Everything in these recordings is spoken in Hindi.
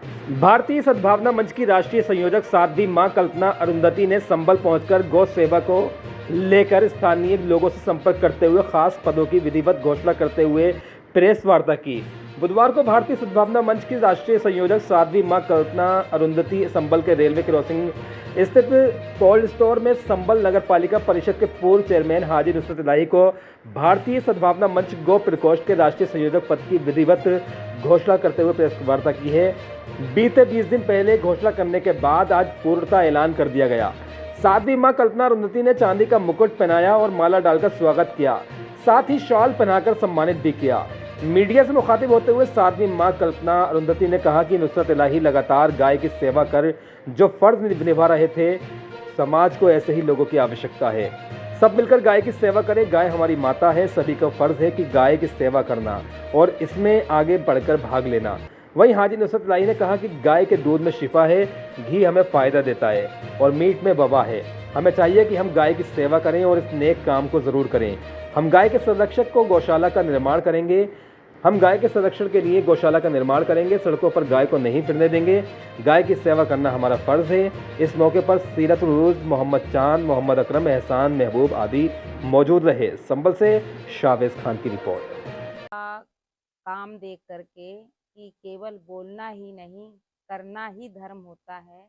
भारतीय सद्भावना मंच की राष्ट्रीय संयोजक साध्वी मां कल्पना अरुंधति ने संभल पहुंचकर गौ सेवा को लेकर स्थानीय लोगों से संपर्क करते हुए खास पदों की विधिवत घोषणा करते हुए प्रेस वार्ता की। बुधवार को भारतीय सद्भावना मंच की राष्ट्रीय संयोजक साध्वी मां कल्पना अरुंधति संभल के रेलवे क्रॉसिंग स्थित कोल्ड स्टोर में संभल नगर पालिका परिषद के पूर्व चेयरमैन हाजी नुसरत इलाही को भारतीय सद्भावना मंच गो प्रकोष्ठ के राष्ट्रीय संयोजक पद की विधिवत घोषणा करते हुए प्रेस वार्ता की है। बीते 20 दिन पहले घोषणा करने के बाद आज पूर्णतः ऐलान कर दिया गया। साध्वी मां कल्पना अरुंधति ने चांदी का मुकुट पहनाया और माला डालकर स्वागत किया, साथ ही शॉल पहनाकर सम्मानित भी किया। मीडिया से मुखातिब होते हुए साध्वी मां कल्पना अरुंधति ने कहा कि नुसरत इलाही लगातार गाय की सेवा कर जो फर्ज निभा रहे थे, समाज को ऐसे ही लोगों की आवश्यकता है। सब मिलकर गाय की सेवा करें। गाय हमारी माता है, सभी का फर्ज है कि गाय की सेवा करना और इसमें आगे बढ़कर भाग लेना। वहीं हाजी नुसरत इलाही ने कहा कि गाय के दूध में शिफा है, घी हमें फायदा देता है और मीट में वबा है। हमें चाहिए कि हम गाय की सेवा करें और इस नेक काम को जरूर करें। हम गाय के संरक्षक को गौशाला का निर्माण करेंगे। हम गाय के संरक्षण के लिए गौशाला का निर्माण करेंगे। सड़कों पर गाय को नहीं फिरने देंगे। गाय की सेवा करना हमारा फर्ज है। इस मौके पर सीरत उरूज, मोहम्मद चांद, मोहम्मद अकरम, एहसान, महबूब आदि मौजूद रहे। संभल से शावेज खान की रिपोर्ट। का काम देख करके कि केवल बोलना ही नहीं, करना ही धर्म होता है।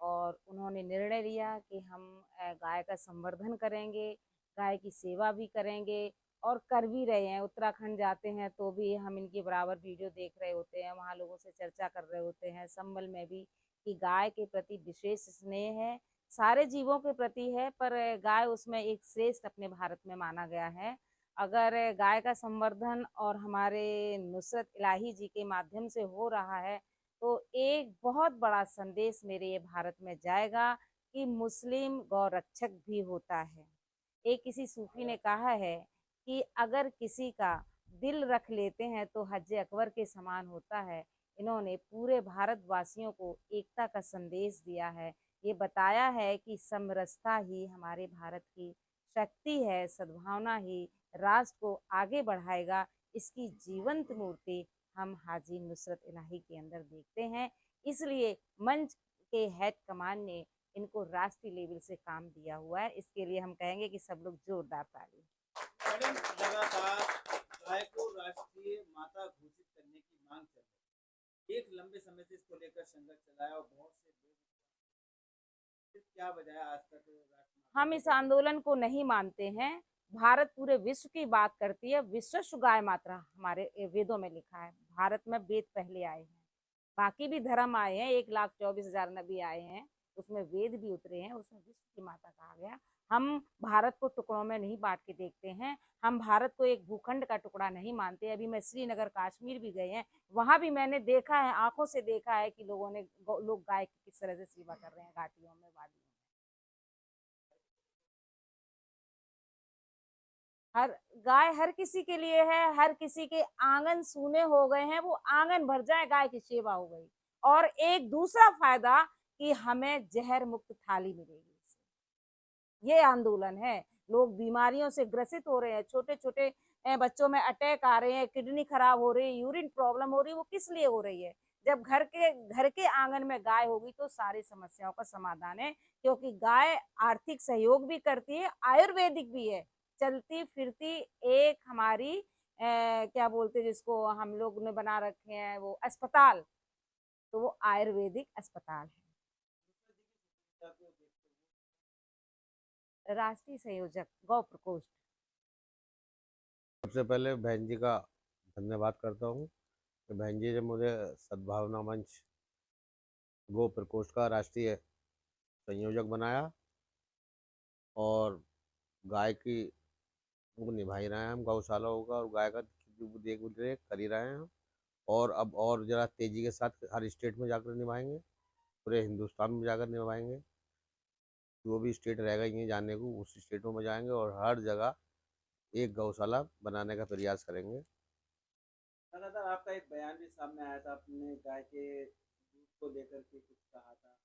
और उन्होंने निर्णय लिया कि हम गाय का संवर्धन करेंगे, गाय की सेवा भी करेंगे और कर भी रहे हैं। उत्तराखंड जाते हैं तो भी हम इनके बराबर वीडियो देख रहे होते हैं, वहाँ लोगों से चर्चा कर रहे होते हैं। संभल में भी कि गाय के प्रति विशेष स्नेह है, सारे जीवों के प्रति है, पर गाय उसमें एक श्रेष्ठ अपने भारत में माना गया है। अगर गाय का संवर्धन और हमारे नुसरत इलाही जी के माध्यम से हो रहा है तो एक बहुत बड़ा संदेश मेरे ये भारत में जाएगा कि मुस्लिम गौरक्षक भी होता है। एक किसी सूफी ने कहा है कि अगर किसी का दिल रख लेते हैं तो हज अकबर के समान होता है। इन्होंने पूरे भारतवासियों को एकता का संदेश दिया है। ये बताया है कि समरसता ही हमारे भारत की शक्ति है, सद्भावना ही राष्ट्र को आगे बढ़ाएगा। इसकी जीवंत मूर्ति हम हाजी नुसरत इलाही के अंदर देखते हैं। इसलिए मंच के हेड कमान ने इनको राष्ट्रीय लेवल से काम दिया हुआ है। इसके लिए हम कहेंगे कि सब लोग जोरदार ताली। मैडम, लगातार गाय को राष्ट्रीय माता घोषित करने की मांग चल रही है। एक लंबे समय से इसको लेकर संघर्ष चलाया और बहुत से लोग, फिर क्या वजह है आज तक राष्ट्रीय हम इस आंदोलन को नहीं मानते हैं। भारत पूरे विश्व की बात करती है। विश्व गाय मात्रा हमारे वेदों में लिखा है। भारत में वेद पहले आए हैं, बाकी भी धर्म आए हैं। 1,24,000 नबी आए हैं, उसमें वेद भी उतरे हैं, उसमें विश्व की माता कहा गया। हम भारत को टुकड़ों में नहीं बांट के देखते हैं। हम भारत को एक भूखंड का टुकड़ा नहीं मानते। अभी मैं श्रीनगर कश्मीर भी गए हैं, वहां भी मैंने देखा है, आंखों से देखा है कि लोग गाय की किस तरह से सेवा कर रहे हैं घाटियों में, वादियों में। हर गाय हर किसी के लिए है। हर किसी के आंगन सूने हो गए हैं, वो आंगन भर जाए, गाय की सेवा हो गई। और एक दूसरा फायदा कि हमें जहर मुक्त थाली मिलेगी। ये आंदोलन है। लोग बीमारियों से ग्रसित हो रहे हैं, छोटे छोटे बच्चों में अटैक आ रहे हैं, किडनी खराब हो रही है, यूरिन प्रॉब्लम हो रही है। वो किस लिए हो रही है? जब घर के आंगन में गाय होगी तो सारी समस्याओं का समाधान है। क्योंकि गाय आर्थिक सहयोग भी करती है, आयुर्वेदिक भी है। चलती फिरती एक हमारी क्या बोलते हैं जिसको हम लोग ने बना रखे हैं वो अस्पताल, तो वो आयुर्वेदिक अस्पताल है। राष्ट्रीय संयोजक गौ प्रकोष्ठ। सबसे पहले बहन जी का धन्यवाद करता हूँ कि बहन जी ने मुझे सद्भावना मंच गो प्रकोष्ठ का राष्ट्रीय संयोजक बनाया और गाय की वो निभा ही रहे हैं हम, गौशालाओं का और गाय का देख रेख कर ही रहे हैं। और अब और ज़रा तेज़ी के साथ हर स्टेट में जाकर निभाएंगे, पूरे हिंदुस्तान में जाकर निभाएंगे। जो भी स्टेट रह गई हैं जाने को, उस स्टेटों में जाएंगे और हर जगह एक गौशाला बनाने का प्रयास करेंगे। लगातार आपका एक बयान भी सामने आया था, आपने गाय के दूध को लेकर के कुछ कहा था,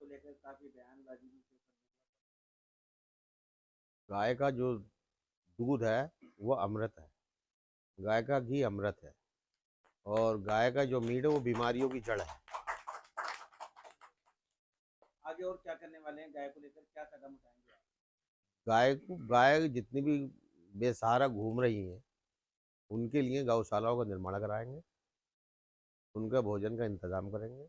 तो लेकर काफी बयानबाजी भी की। गाय का जो दूध है वो अमृत है, गाय का घी अमृत है। और गाय का जो मीट है वो बीमारियों की जड़ है। आगे और क्या करने वाले हैं, गाय को लेकर क्या कदम उठाएंगे आप? गाय जितनी भी बेसहारा घूम रही हैं उनके लिए गौशालाओं का निर्माण कराएंगे, उनका भोजन का इंतजाम करेंगे।